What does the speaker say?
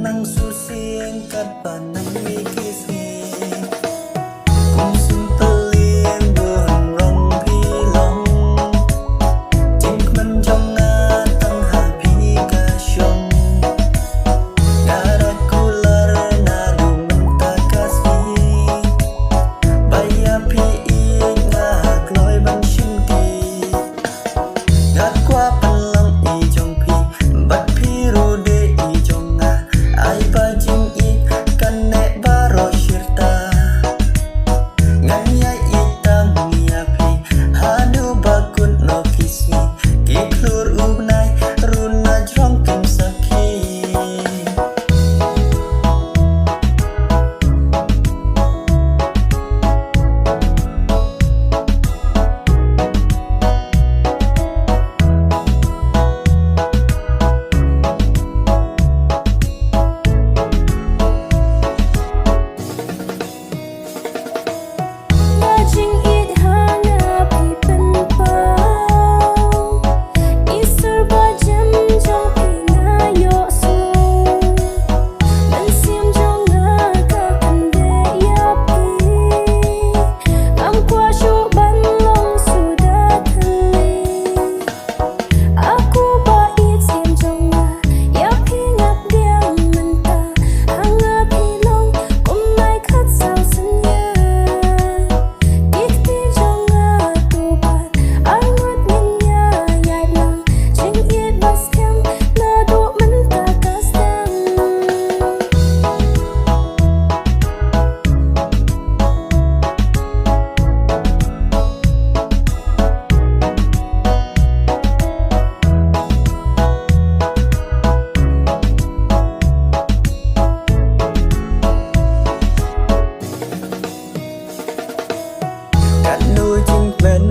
nang Shisien kat panang mi Khasi cùng xin tơ liên buồn rong phi long chính mình trong nga tăng hạ phi ca shong gara kular na lumen ta Khasi baya phi nga gloi ban shin ki gat qua pan long i trong phi bat phi ru de i trong nga ai ba jing i kan ne baro shirta nganya i tang ya phi hanu bakun no kismi ki klur ubnai runa jong kim sakhi nuôi chim bên